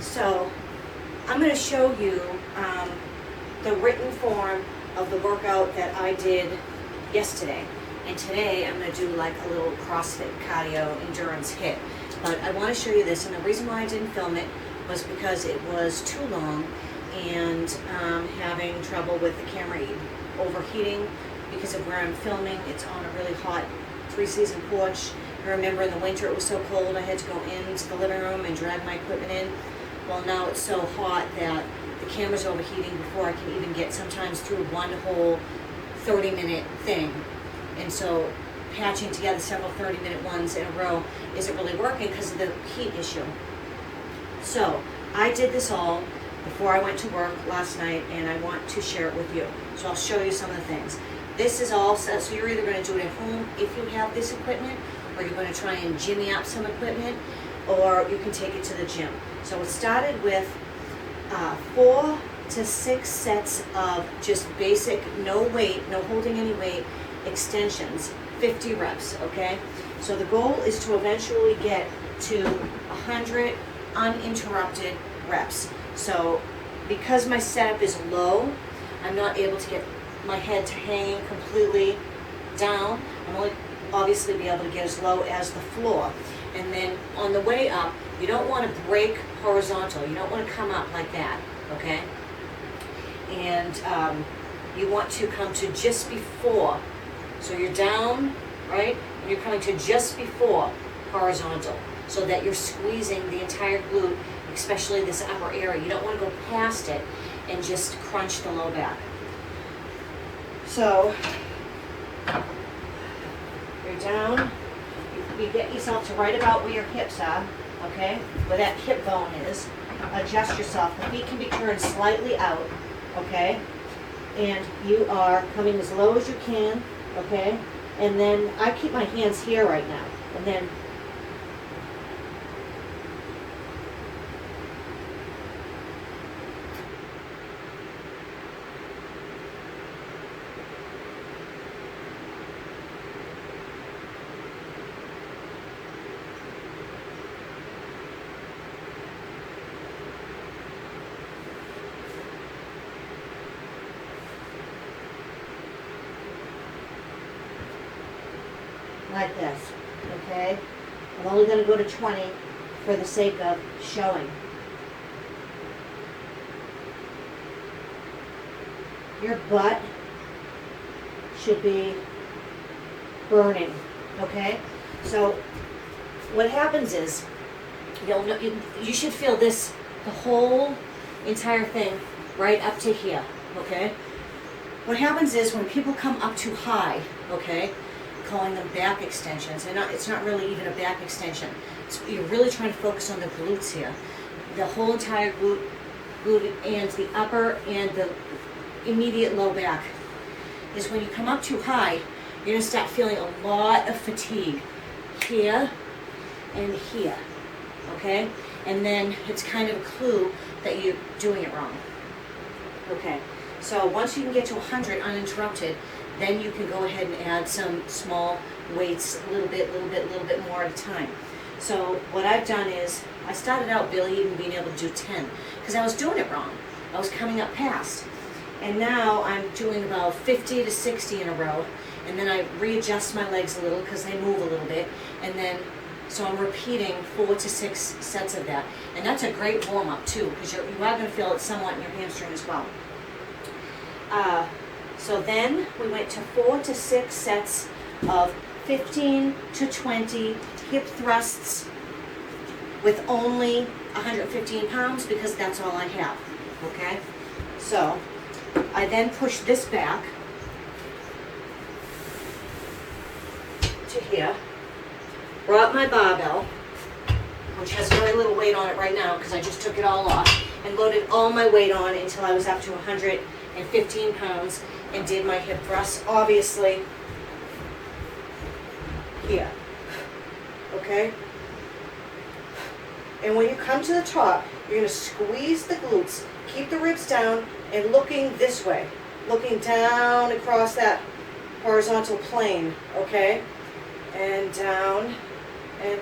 So I'm going to show you the written form of the workout that I did yesterday. And today I'm going to do like a little CrossFit cardio endurance hit. But I want to show you this, and the reason why I didn't film it was because it was too long and having trouble with the camera overheating because of where I'm filming. It's on a really hot three-season porch. I remember in the winter it was so cold I had to go into the living room and drag my equipment in. Well, now it's so hot that the camera's overheating before I can even get sometimes through one whole 30-minute thing. And so patching together several 30-minute ones in a row isn't really working because of the heat issue. So I did this all before I went to work last night, and I want to share it with you. So I'll show you some of the things. This is all set, so you're either going to do it at home if you have this equipment, or you're going to try and jimmy up some equipment, or you can take it to the gym. So it started with 4 to 6 sets of just basic, no weight, no holding any weight, extensions, 50 reps, okay? So the goal is to eventually get to 100 uninterrupted reps. So because my setup is low, I'm not able to get my head to hang completely down. I'm only obviously be able to get as low as the floor. And then on the way up, you don't want to break horizontal. You don't want to come up like that, okay? And you want to come to just before. So you're down, right? And you're coming to just before horizontal, so that you're squeezing the entire glute, especially this upper area. You don't want to go past it and just crunch the low back. So you're down, you get yourself to right about where your hips are, okay? Where that hip bone is. Adjust yourself. The feet can be turned slightly out, okay? And you are coming as low as you can, okay? And then I keep my hands here right now. And then like this, okay? I'm only going to go to 20 for the sake of showing. Your butt should be burning, okay? So what happens is, you should feel this, the whole entire thing right up to here, okay? What happens is when people come up too high, okay, calling them back extensions, and it's not really even a back extension. You're really trying to focus on the glutes here. The whole entire glute and the upper and the immediate low back is when you come up too high, you're going to start feeling a lot of fatigue here and here, okay? And then it's kind of a clue that you're doing it wrong. Okay, so once you can get to 100 uninterrupted, then you can go ahead and add some small weights, a little bit more at a time. So what I've done is, I started out barely even being able to do 10, because I was doing it wrong. I was coming up past. And now I'm doing about 50 to 60 in a row, and then I readjust my legs a little because they move a little bit, and then, so I'm repeating 4 to 6 sets of that. And that's a great warm-up too, because you are going to feel it somewhat in your hamstring as well. So then we went to 4 to 6 sets of 15 to 20 hip thrusts with only 115 pounds, because that's all I have, okay? So I then push this back to here, brought my barbell, which has very little weight on it right now because I just took it all off, and loaded all my weight on until I was up to 115 pounds, and did my hip thrusts, obviously, here, okay? And when you come to the top, you're going to squeeze the glutes, keep the ribs down, and looking this way, looking down across that horizontal plane, okay? And down and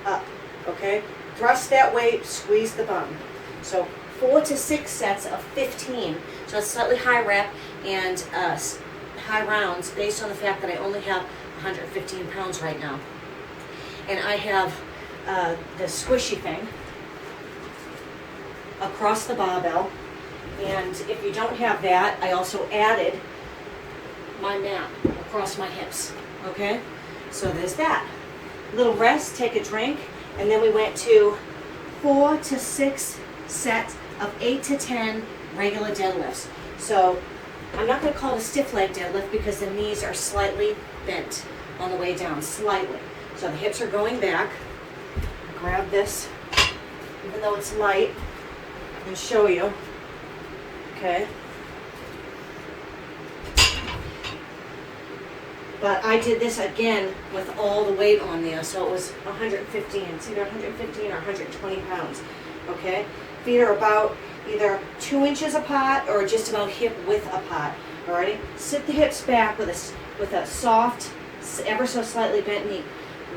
up, okay? thrust that weight, squeeze the bum. So 4 to 6 sets of 15. So it's slightly high rep and high rounds based on the fact that I only have 115 pounds right now. And I have the squishy thing across the barbell. And if you don't have that, I also added my mat across my hips. Okay? So there's that. Little rest, take a drink, and then we went to 4 to 6 sets of 8 to 10 regular deadlifts. So I'm not going to call it a stiff leg deadlift because the knees are slightly bent on the way down, slightly. So the hips are going back. Grab this, even though it's light, and show you. Okay. But I did this again with all the weight on there, so it was 115. It's either 115 or 120 pounds. Okay? Feet are about either 2 inches apart or just about hip width apart. Alrighty? Sit the hips back with a soft, ever so slightly bent knee.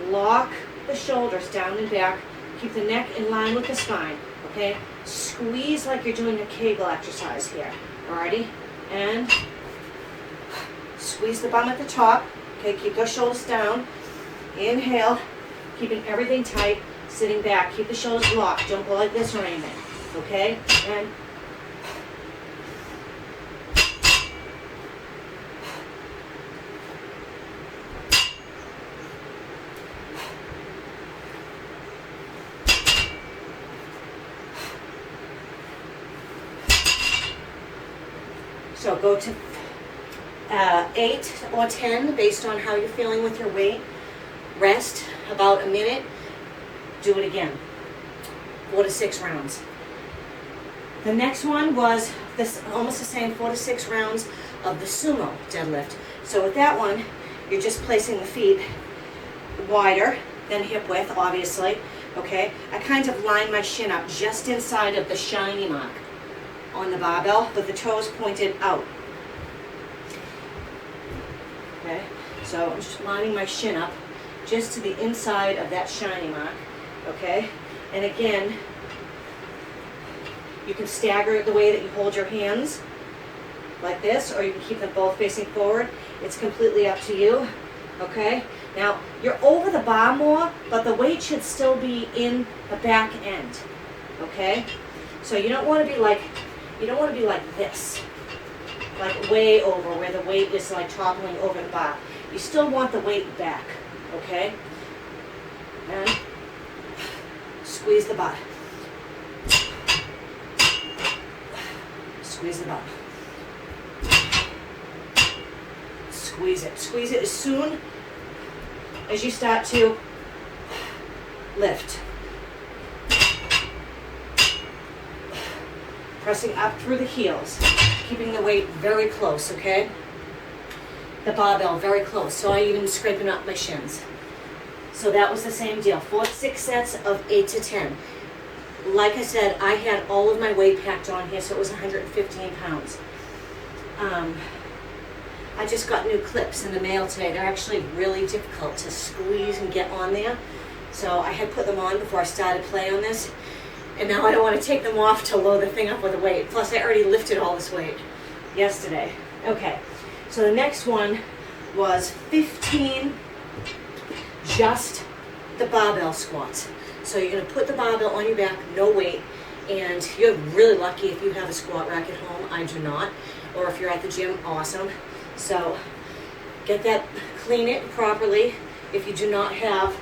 Lock the shoulders down and back. Keep the neck in line with the spine. Okay? Squeeze like you're doing a Kegel exercise here. Alrighty? And squeeze the bum at the top. Okay, keep those shoulders down. Inhale, keeping everything tight, sitting back. Keep the shoulders locked. Don't go like this or anything. Okay? And so go to 8 or 10 based on how you're feeling with your weight. Rest about a minute. Do it again. 4 to 6 rounds. The next one was this, almost the same, 4 to 6 rounds of the Sumo deadlift. So with that one, you're just placing the feet wider than hip width, obviously. Okay, I kind of line my shin up just inside of the shiny mark on the barbell, with the toes pointed out. Okay, so I'm just lining my shin up just to the inside of that shiny mark. Okay, and again, you can stagger the way that you hold your hands like this, or you can keep them both facing forward. It's completely up to you. Okay, now you're over the bar more, but the weight should still be in the back end. Okay, so you don't want to be like this, like way over where the weight is like toppling over the bar. You still want the weight back. Okay, and squeeze the butt. Squeeze the butt. Squeeze it. Squeeze it as soon as you start to lift. Pressing up through the heels. Keeping the weight very close, okay? The barbell very close. So I even scraping up my shins. So that was the same deal. 4 to 6 sets of 8 to 10. Like I said, I had all of my weight packed on here, so it was 115 pounds. I just got new clips in the mail today. They're actually really difficult to squeeze and get on there. So I had put them on before I started play on this. And now I don't want to take them off to load the thing up with the weight. Plus I already lifted all this weight yesterday. Okay, so the next one was 15 just the barbell squats. So you're going to put the barbell on your back, no weight, and you're really lucky if you have a squat rack at home. I do not. Or if you're at the gym, awesome. So get that, clean it properly if you do not have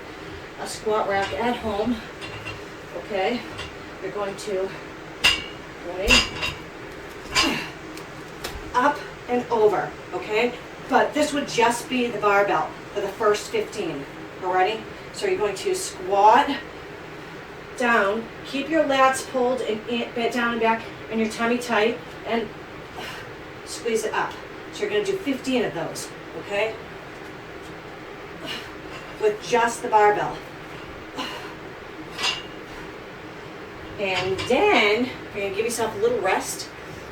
a squat rack at home. Okay, you're going to up and over, okay? But this would just be the barbell for the first 15, alrighty? So you're going to squat down, keep your lats pulled and bent down and back, and your tummy tight, and squeeze it up. So you're going to do 15 of those, okay? With just the barbell. And then you're going to give yourself a little rest,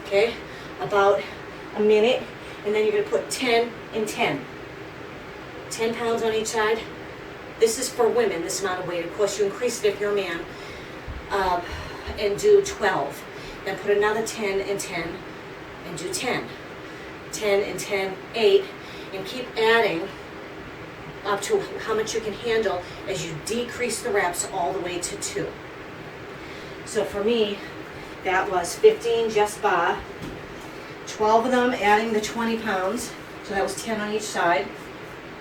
okay? About a minute, and then you're going to put 10 and 10. 10 pounds on each side. This is for women, this amount of weight. Of course, you increase it if you're a man. and do 12. Then put another 10 and 10 and do 10. 10 and 10, 8, and keep adding up to how much you can handle as you decrease the reps all the way to 2. So for me, that was 15 just bar, 12 of them adding the 20 pounds, so that was 10 on each side,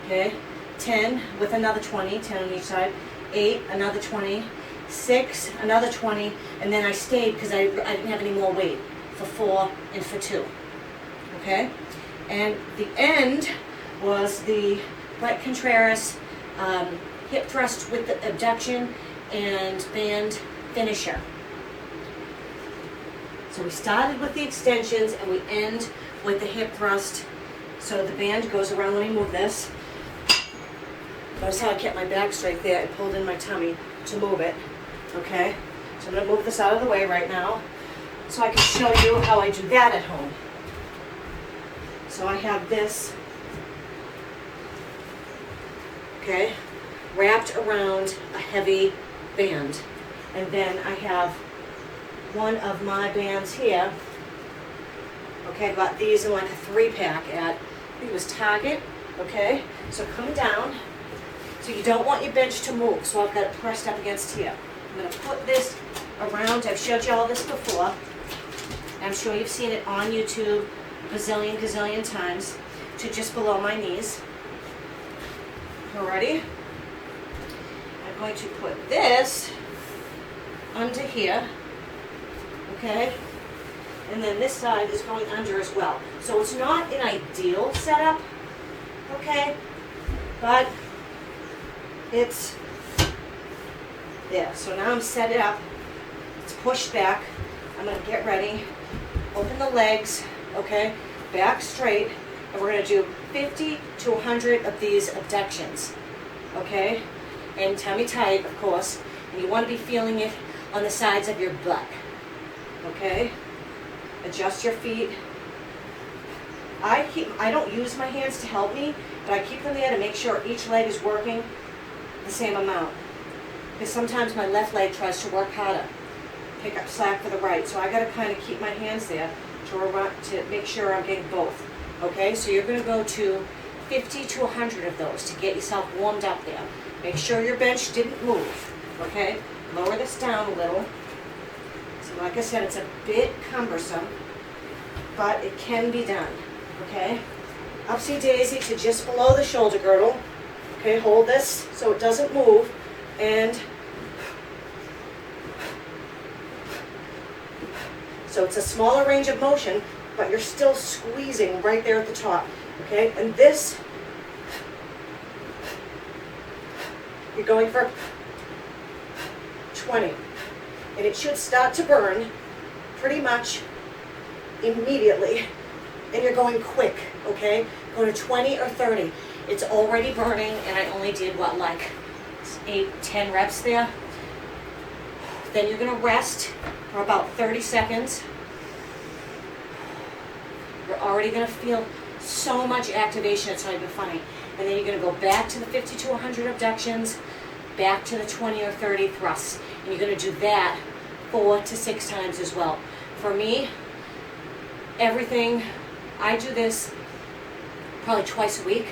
okay? 10 with another 20, 10 on each side, 8, another 20, 6, another 20, and then I stayed because I didn't have any more weight for 4 and for 2, okay? And the end was the Bret Contreras hip thrust with the abduction and band finisher. So we started with the extensions and we end with the hip thrust. So the band goes around. Let me move this. Notice how I kept my back straight there and pulled in my tummy to move it. Okay? So I'm going to move this out of the way right now so I can show you how I do that at home. So I have this, okay, wrapped around a heavy band. And then I have one of my bands here. Okay, I got these in like a 3-pack at, I think it was Target. Okay, so coming down. So you don't want your bench to move, so I've got it pressed up against here. I'm going to put this around. I've showed you all this before. I'm sure you've seen it on YouTube a gazillion times, to just below my knees. Alrighty. I'm going to put this under here. Okay, and then this side is going under as well. So it's not an ideal setup, okay, but it's there. So now I'm set it up, it's pushed back. I'm going to get ready, open the legs, okay, back straight, and we're going to do 50 to 100 of these abductions, okay, and tummy tight, of course, and you want to be feeling it on the sides of your butt. Okay, adjust your feet. I don't use my hands to help me, but I keep them there to make sure each leg is working the same amount. Because sometimes my left leg tries to work harder, pick up slack for the right. So I got to kind of keep my hands there to make sure I'm getting both. Okay, so you're going to go to 50 to 100 of those to get yourself warmed up there. Make sure your bench didn't move. Okay, lower this down a little. Like I said, it's a bit cumbersome, but it can be done, okay? Upsy daisy to just below the shoulder girdle. Okay, hold this so it doesn't move, and so it's a smaller range of motion, but you're still squeezing right there at the top, okay? And this, you're going for 20. And it should start to burn pretty much immediately. And you're going quick, okay? Go to 20 or 30. It's already burning, and I only did, what, like 8, 10 reps there? Then you're going to rest for about 30 seconds. You're already going to feel so much activation, it's not even funny. And then you're going to go back to the 50 to 100 abductions, back to the 20 or 30 thrusts. And you're going to do that 4 to 6 times as well. For me, everything, I do this probably twice a week.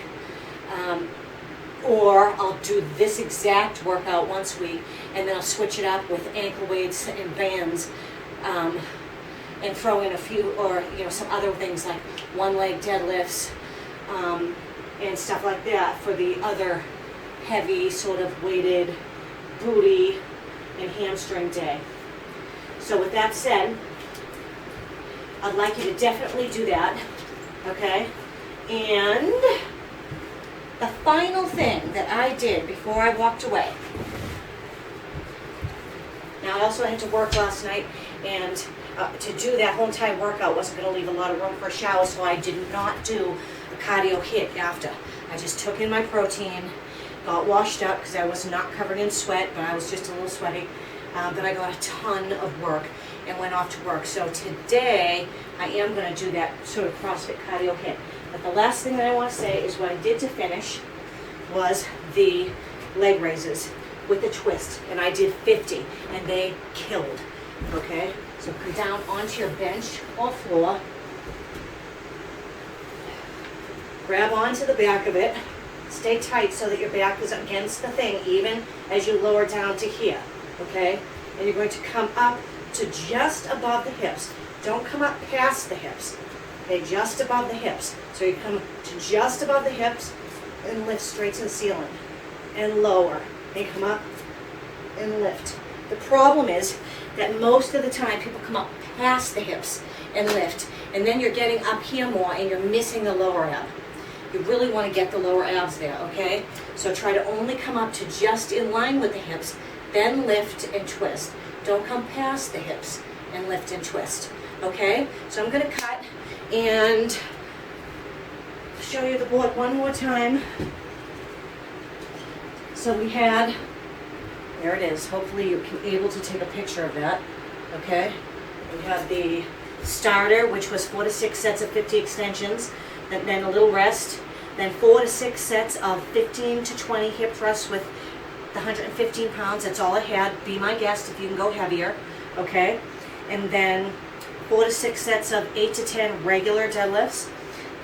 Or I'll do this exact workout once a week, and then I'll switch it up with ankle weights and bands, and throw in a few, or some other things like one-leg deadlifts, and stuff like that for the other heavy sort of weighted booty and hamstring day. So with that said, I'd like you to definitely do that, okay? And the final thing that I did before I walked away. Now I also had to work last night, and to do that whole entire workout wasn't going to leave a lot of room for a shower, so I did not do a cardio hit after. I just took in my protein, got washed up because I was not covered in sweat, but I was just a little sweaty. But I got a ton of work and went off to work. So today I am going to do that sort of CrossFit cardio hit. But the last thing that I want to say is what I did to finish was the leg raises. with a twist, and I did 50, and they killed, okay? So come down onto your bench or floor, grab onto the back of it, stay tight so that your back is against the thing, even as you lower down to here, okay? And you're going to come up to just above the hips. Don't come up past the hips, okay? Just above the hips. So you come to just above the hips and lift straight to the ceiling, and lower, and come up and lift. The problem is that most of the time people come up past the hips and lift, and then you're getting up here more and you're missing the lower ab. You really want to get the lower abs there, okay? So try to only come up to just in line with the hips, then lift and twist. Don't come past the hips and lift and twist, okay? So I'm going to cut and show you the board one more time. So we had, there it is. Hopefully you're able to take a picture of that, okay? We had the starter, which was 4 to 6 sets of 50 extensions, and then a little rest, then 4 to 6 sets of 15 to 20 hip thrusts with the 115 pounds. That's all I had. Be my guest if you can go heavier, okay? And then 4 to 6 sets of 8 to 10 regular deadlifts,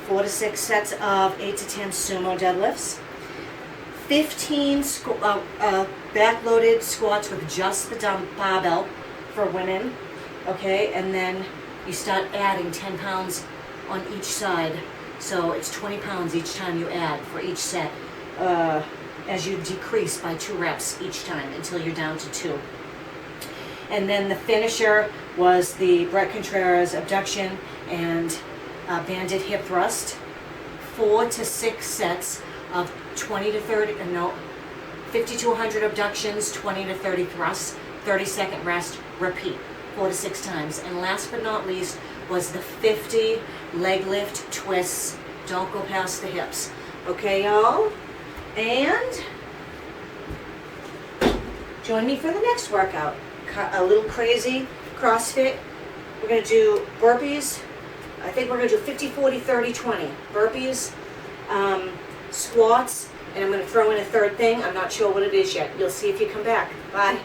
4 to 6 sets of 8 to 10 sumo deadlifts, 15 back-loaded squats with just the barbell for women, okay? And then you start adding 10 pounds on each side. So it's 20 pounds each time you add for each set, as you decrease by 2 reps each time until you're down to 2. And then the finisher was the Bret Contreras abduction and banded hip thrust, 4 to 6 sets of 20 to 30, 50 to 100 abductions, 20 to 30 thrusts, 30-second rest, repeat 4 to 6 times. And last but not least was the 50 leg lift twists. Don't go past the hips. Okay, y'all? And join me for the next workout. A little crazy CrossFit. We're going to do burpees. I think we're going to do 50, 40, 30, 20. Burpees, squats, and I'm going to throw in a third thing. I'm not sure what it is yet. You'll see if you come back. Bye.